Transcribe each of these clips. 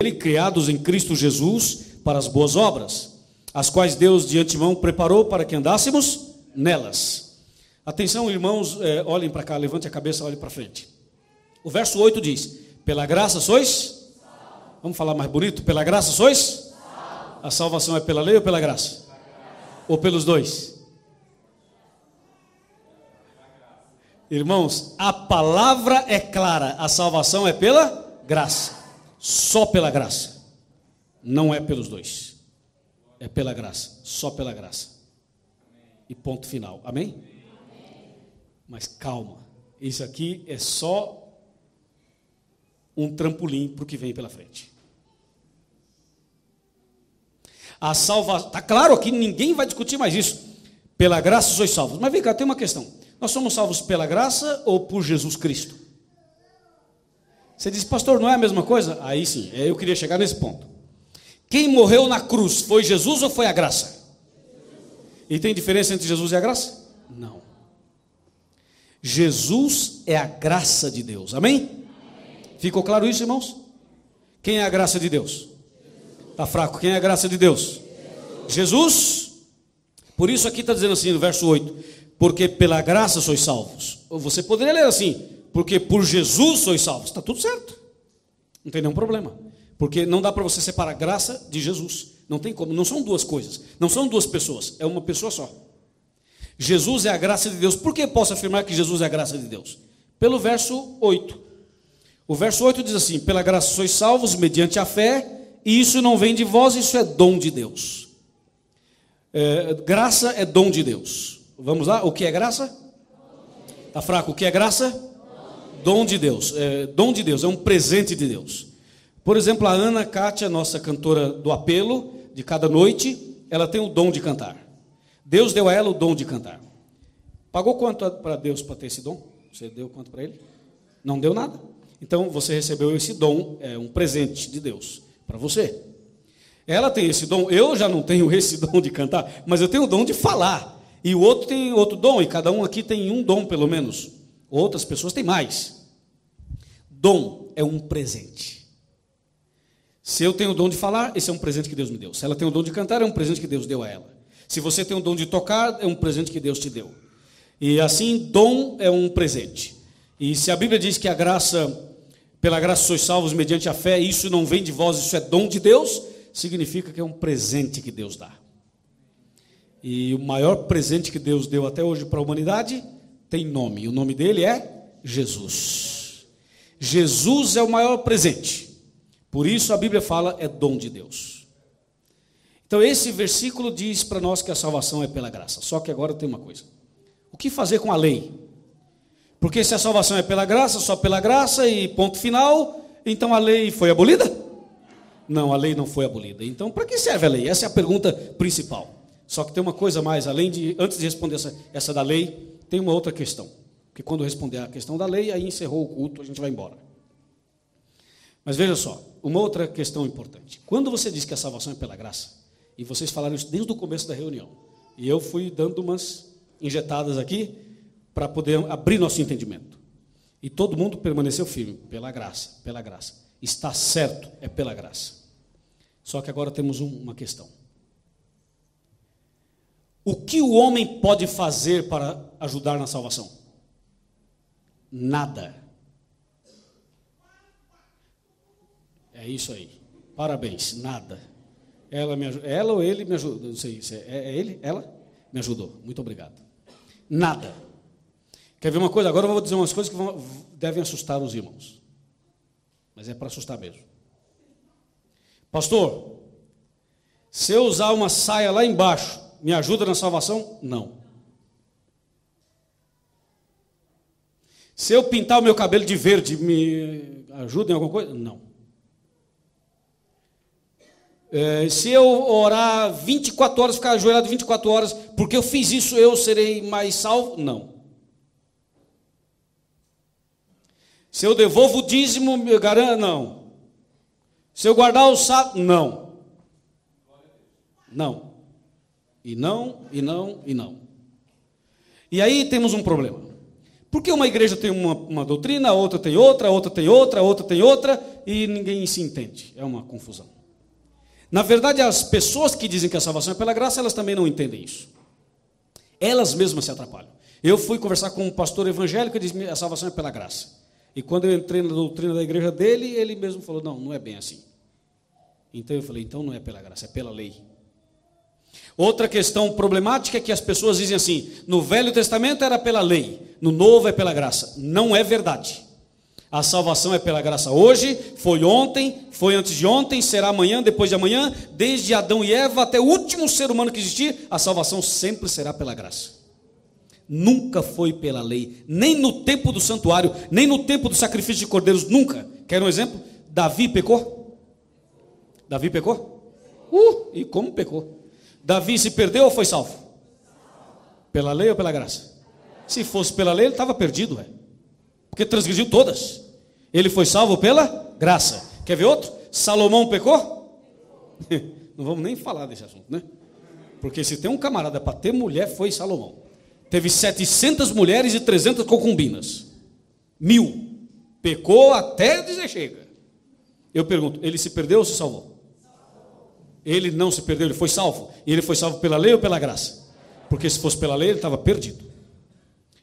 criados em Cristo Jesus para as boas obras, as quais Deus de antemão preparou para que andássemos nelas. Atenção, irmãos, olhem para cá, levante a cabeça, olhem para frente. O verso 8 diz: pela graça sois? Vamos falar mais bonito? Pela graça sois? A salvação é pela lei ou pela graça? Ou pelos dois? Irmãos, a palavra é clara, a salvação é pela graça, só pela graça, não é pelos dois, é pela graça, só pela graça, e ponto final, amém? Mas calma, isso aqui é só um trampolim para o que vem pela frente. A salvação, está claro aqui, ninguém vai discutir mais isso, pela graça sois salvos, mas vem cá, tem uma questão. Nós somos salvos pela graça ou por Jesus Cristo? Você diz, pastor, não é a mesma coisa? Aí sim, eu queria chegar nesse ponto. Quem morreu na cruz, foi Jesus ou foi a graça? E tem diferença entre Jesus e a graça? Não. Jesus é a graça de Deus, amém? Ficou claro isso, irmãos? Quem é a graça de Deus? Está fraco, quem é a graça de Deus? Jesus. Por isso aqui está dizendo assim no verso 8, porque pela graça sois salvos. Você poderia ler assim, porque por Jesus sois salvos. Está tudo certo, não tem nenhum problema, porque não dá para você separar graça de Jesus, não tem como, não são duas coisas, não são duas pessoas, é uma pessoa só. Jesus é a graça de Deus. Por que posso afirmar que Jesus é a graça de Deus? Pelo verso 8. O verso 8 diz assim: pela graça sois salvos mediante a fé, e isso não vem de vós, isso é dom de Deus. Graça é dom de Deus. Vamos lá, o que é graça? Está fraco, o que é graça? Dom de Deus. Dom de Deus, é um presente de Deus. Por exemplo, a Ana Kátia, nossa cantora do apelo, de cada noite, ela tem o dom de cantar. Deus deu a ela o dom de cantar. Pagou quanto para Deus para ter esse dom? Você deu quanto para ele? Não deu nada. Então você recebeu esse dom, é um presente de Deus para você. Ela tem esse dom, eu já não tenho esse dom de cantar, mas eu tenho o dom de falar. E o outro tem outro dom, e cada um aqui tem um dom pelo menos. Outras pessoas têm mais. Dom é um presente. Se eu tenho o dom de falar, esse é um presente que Deus me deu. Se ela tem o dom de cantar, é um presente que Deus deu a ela. Se você tem o dom de tocar, é um presente que Deus te deu. E assim, dom é um presente. E se a Bíblia diz que a graça, pela graça sois salvos mediante a fé, isso não vem de vós, isso é dom de Deus, significa que é um presente que Deus dá. E o maior presente que Deus deu até hoje para a humanidade tem nome. E o nome dele é Jesus. Jesus é o maior presente. Por isso a Bíblia fala é dom de Deus. Então esse versículo diz para nós que a salvação é pela graça. Só que agora tem uma coisa. O que fazer com a lei? Porque se a salvação é pela graça, só pela graça e ponto final, então a lei foi abolida? Não, a lei não foi abolida. Então para que serve a lei? Essa é a pergunta principal. Só que tem uma coisa mais, antes de responder essa da lei, tem uma outra questão. Porque quando eu responder a questão da lei, aí encerrou o culto, a gente vai embora. Mas veja só, uma outra questão importante. Quando você diz que a salvação é pela graça, e vocês falaram isso desde o começo da reunião, e eu fui dando umas injetadas aqui, para poder abrir nosso entendimento. E todo mundo permaneceu firme, pela graça, pela graça. Está certo, é pela graça. Só que agora temos uma questão. O que o homem pode fazer para ajudar na salvação? Nada. É isso aí. Parabéns, nada. Ela ou ele me ajudou? Não sei se é ele, ela me ajudou. Muito obrigado. Nada. Quer ver uma coisa? Agora eu vou dizer umas coisas que devem assustar os irmãos. Mas é para assustar mesmo. Pastor, se eu usar uma saia lá embaixo, me ajuda na salvação? Não. Se eu pintar o meu cabelo de verde, me ajuda em alguma coisa? Não. Se eu orar 24 horas, ficar ajoelhado 24 horas, porque eu fiz isso, eu serei mais salvo? Não. Se eu devolvo o dízimo, me garanto? Não. Se eu guardar o sábado? Não. Não. E não, e não, e não. E aí temos um problema. Porque uma igreja tem uma doutrina, a outra tem outra, a outra tem outra, a outra tem outra, e ninguém se entende. É uma confusão. Na verdade, as pessoas que dizem que a salvação é pela graça, elas também não entendem isso. Elas mesmas se atrapalham. Eu fui conversar com um pastor evangélico e disse que a salvação é pela graça. E quando eu entrei na doutrina da igreja dele, ele mesmo falou, não, não é bem assim. Então eu falei, então não é pela graça, é pela lei. Outra questão problemática é que as pessoas dizem assim, no Velho Testamento era pela lei, no Novo é pela graça. Não é verdade. A salvação é pela graça hoje, foi ontem, foi antes de ontem, será amanhã, depois de amanhã, desde Adão e Eva até o último ser humano que existir, a salvação sempre será pela graça. Nunca foi pela lei, nem no tempo do santuário, nem no tempo do sacrifício de cordeiros, nunca. Quer um exemplo? Davi pecou? Davi pecou? E como pecou? Davi se perdeu ou foi salvo? Pela lei ou pela graça? Se fosse pela lei, ele estava perdido, porque transgrediu todas. Ele foi salvo pela graça. Quer ver outro? Salomão pecou? Não vamos nem falar desse assunto, né? Porque se tem um camarada para ter mulher, foi Salomão. Teve 700 mulheres e 300 concubinas. 1000. Pecou até dizer chega. Eu pergunto, ele se perdeu ou se salvou? Ele não se perdeu, ele foi salvo. E ele foi salvo pela lei ou pela graça? Porque se fosse pela lei, ele estava perdido.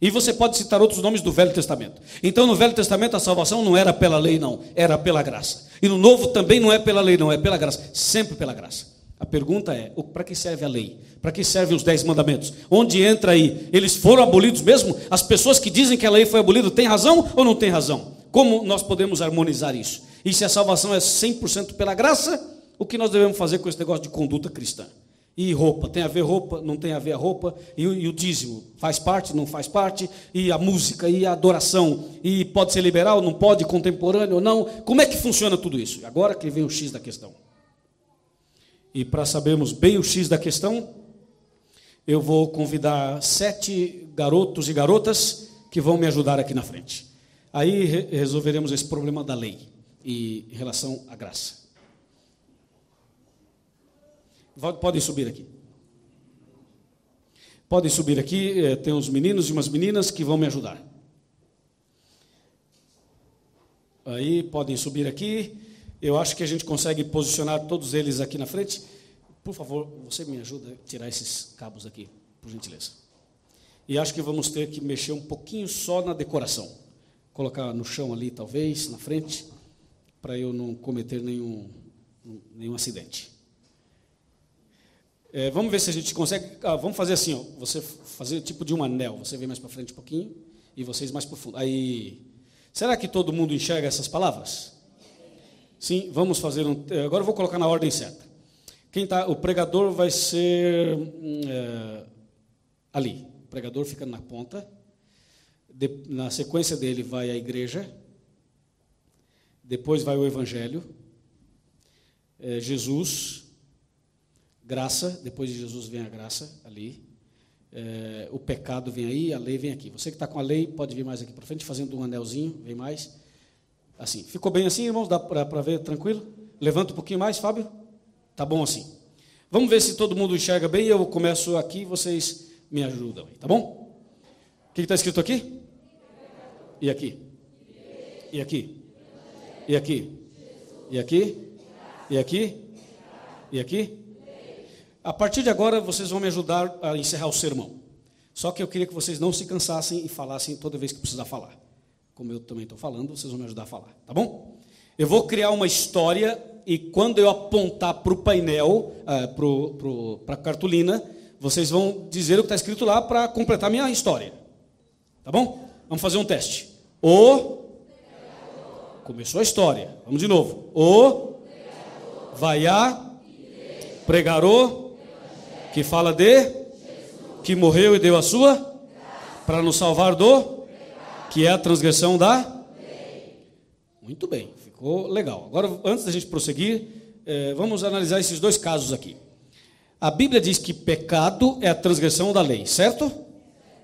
E você pode citar outros nomes do Velho Testamento. Então no Velho Testamento a salvação não era pela lei não, era pela graça. E no Novo também não é pela lei não, é pela graça. Sempre pela graça. A pergunta é, para que serve a lei? Para que servem os 10 mandamentos? Onde entra aí? Eles foram abolidos mesmo? As pessoas que dizem que a lei foi abolida, têm razão ou não têm razão? Como nós podemos harmonizar isso? E se a salvação é 100% pela graça, o que nós devemos fazer com esse negócio de conduta cristã? E roupa, tem a ver roupa, não tem a ver a roupa, e o dízimo, faz parte, não faz parte, e a música, e a adoração, e pode ser liberal, não pode, contemporâneo ou não, como é que funciona tudo isso? Agora que vem o X da questão. E para sabermos bem o X da questão, eu vou convidar 7 garotos e garotas que vão me ajudar aqui na frente. Aí resolveremos esse problema da lei, e em relação à graça. Podem subir aqui. Podem subir aqui, tem uns meninos e umas meninas que vão me ajudar. Aí, podem subir aqui. Eu acho que a gente consegue posicionar todos eles aqui na frente. Por favor, você me ajuda a tirar esses cabos aqui, por gentileza. E acho que vamos ter que mexer um pouquinho só na decoração. Colocar no chão ali, talvez, na frente, para eu não cometer nenhum acidente. Vamos ver se a gente consegue. Vamos fazer assim, ó, você fazer tipo de um anel. Você vem mais para frente um pouquinho e vocês mais para o fundo. Aí, será que todo mundo enxerga essas palavras? Sim, vamos fazer agora eu vou colocar na ordem certa. O pregador vai ser ali. O pregador fica na ponta. Na sequência dele vai a igreja. Depois vai o evangelho. Jesus. Graça, depois de Jesus vem a graça, ali. O pecado vem aí, a lei vem aqui. Você que está com a lei, pode vir mais aqui para frente, fazendo um anelzinho, vem mais. Assim, ficou bem assim, irmãos? Dá para ver tranquilo? Levanta um pouquinho mais, Fábio. Tá bom assim. Vamos ver se todo mundo enxerga bem. Eu começo aqui, vocês me ajudam aí, tá bom? O que está escrito aqui? E aqui? E aqui? E aqui? E aqui? E aqui? E aqui? A partir de agora, vocês vão me ajudar a encerrar o sermão. Só que eu queria que vocês não se cansassem e falassem toda vez que precisar falar. Como eu também estou falando, vocês vão me ajudar a falar, tá bom? Eu vou criar uma história e quando eu apontar para o painel, para a cartolina, vocês vão dizer o que está escrito lá para completar a minha história. Tá bom? Vamos fazer um teste. Começou a história. Vamos de novo. Vai a pregarou que fala de que morreu e deu a sua para nos salvar do que é a transgressão da lei. Muito bem, ficou legal. Agora, antes da gente prosseguir, vamos analisar esses 2 casos aqui. A Bíblia diz que pecado é a transgressão da lei, certo?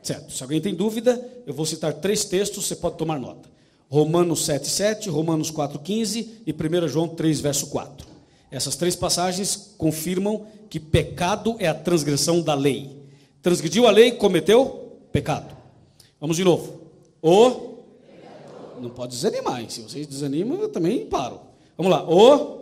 Certo. Se alguém tem dúvida, eu vou citar 3 textos, você pode tomar nota. Romanos 7:7, Romanos 4:15 e 1 João 3, verso 4. Essas 3 passagens confirmam que pecado é a transgressão da lei. Transgrediu a lei, cometeu pecado. Vamos de novo. Não pode desanimar. Se vocês desanimam, eu também paro. Vamos lá. O